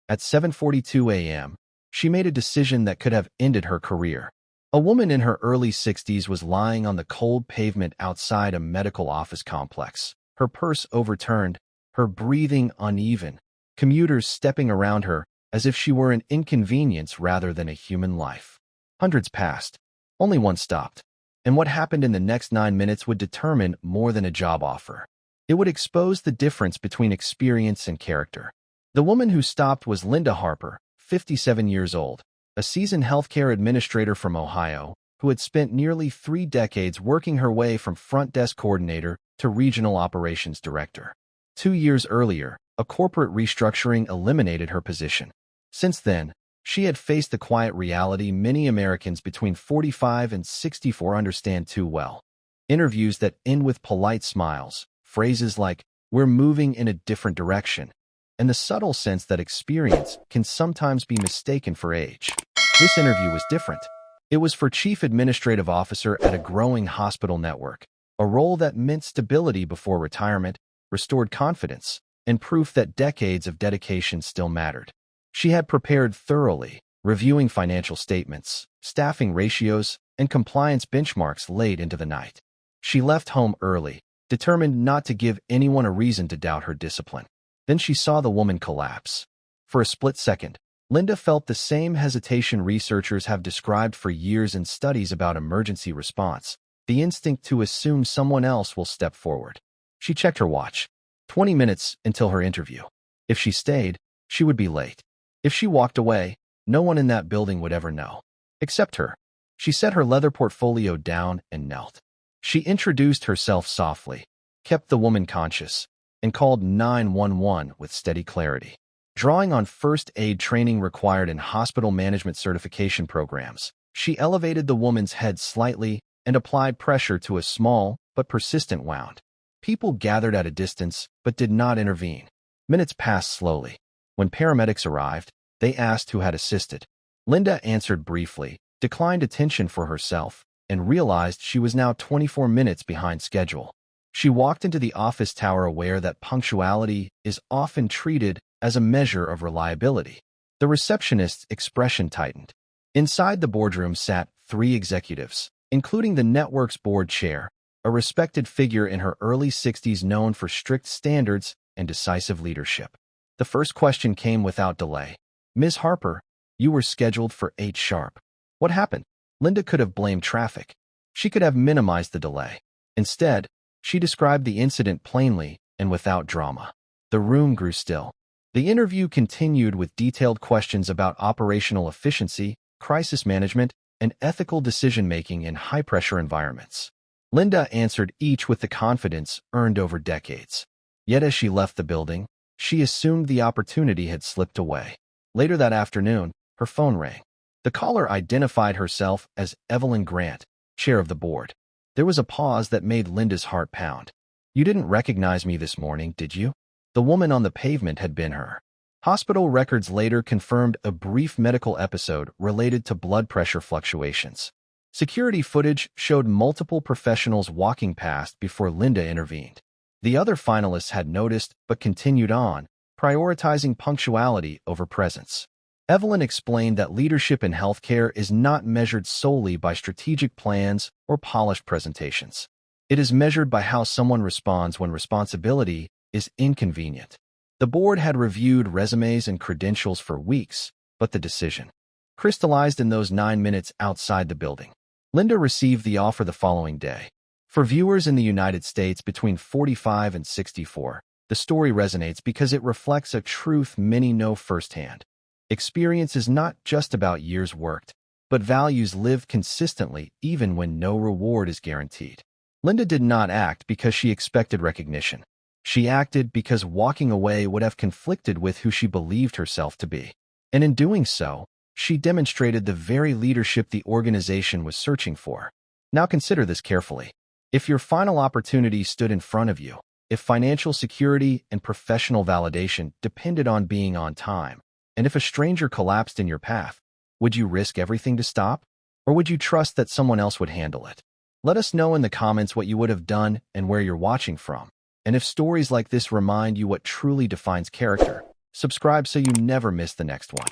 At 7:42 a.m., she made a decision that could have ended her career. A woman in her early 60s was lying on the cold pavement outside a medical office complex, her purse overturned, her breathing uneven, commuters stepping around her as if she were an inconvenience rather than a human life. Hundreds passed. Only one stopped. And what happened in the next 9 minutes would determine more than a job offer. It would expose the difference between experience and character. The woman who stopped was Linda Harper, 57 years old, a seasoned healthcare administrator from Ohio, who had spent nearly 3 decades working her way from front desk coordinator to regional operations director. 2 years earlier, a corporate restructuring eliminated her position. Since then, she had faced the quiet reality many Americans between 45 and 64 understand too well. Interviews that end with polite smiles, phrases like, "We're moving in a different direction," and the subtle sense that experience can sometimes be mistaken for age. This interview was different. It was for Chief Administrative Officer at a growing hospital network, a role that meant stability before retirement, restored confidence, and proof that decades of dedication still mattered. She had prepared thoroughly, reviewing financial statements, staffing ratios, and compliance benchmarks late into the night. She left home early, determined not to give anyone a reason to doubt her discipline. Then she saw the woman collapse. For a split second, Linda felt the same hesitation researchers have described for years in studies about emergency response, the instinct to assume someone else will step forward. She checked her watch. 20 minutes until her interview. If she stayed, she would be late. If she walked away, no one in that building would ever know. Except her. She set her leather portfolio down and knelt. She introduced herself softly, kept the woman conscious, and called 911 with steady clarity. Drawing on first aid training required in hospital management certification programs, she elevated the woman's head slightly and applied pressure to a small but persistent wound. People gathered at a distance but did not intervene. Minutes passed slowly. When paramedics arrived, they asked who had assisted. Linda answered briefly, declined attention for herself, and realized she was now 24 minutes behind schedule. She walked into the office tower aware that punctuality is often treated as a measure of reliability. The receptionist's expression tightened. Inside the boardroom sat 3 executives, including the network's board chair, a respected figure in her early 60s known for strict standards and decisive leadership. The first question came without delay. "Ms. Harper, you were scheduled for 8 sharp. What happened?" Linda could have blamed traffic. She could have minimized the delay. Instead, she described the incident plainly and without drama. The room grew still. The interview continued with detailed questions about operational efficiency, crisis management, and ethical decision-making in high-pressure environments. Linda answered each with the confidence earned over decades. Yet as she left the building, she assumed the opportunity had slipped away. Later that afternoon, her phone rang. The caller identified herself as Evelyn Grant, chair of the board. There was a pause that made Linda's heart pound. "You didn't recognize me this morning, did you?" The woman on the pavement had been her. Hospital records later confirmed a brief medical episode related to blood pressure fluctuations. Security footage showed multiple professionals walking past before Linda intervened. The other finalists had noticed but continued on, prioritizing punctuality over presence. Evelyn explained that leadership in healthcare is not measured solely by strategic plans or polished presentations. It is measured by how someone responds when responsibility is inconvenient. The board had reviewed resumes and credentials for weeks, but the decision crystallized in those 9 minutes outside the building. Linda received the offer the following day. For viewers in the United States between 45 and 64, the story resonates because it reflects a truth many know firsthand. Experience is not just about years worked, but values lived consistently even when no reward is guaranteed. Linda did not act because she expected recognition. She acted because walking away would have conflicted with who she believed herself to be. And in doing so, she demonstrated the very leadership the organization was searching for. Now consider this carefully. If your final opportunity stood in front of you, if financial security and professional validation depended on being on time, and if a stranger collapsed in your path, would you risk everything to stop? Or would you trust that someone else would handle it? Let us know in the comments what you would have done and where you're watching from. And if stories like this remind you what truly defines character, Subscribe so you never miss the next one.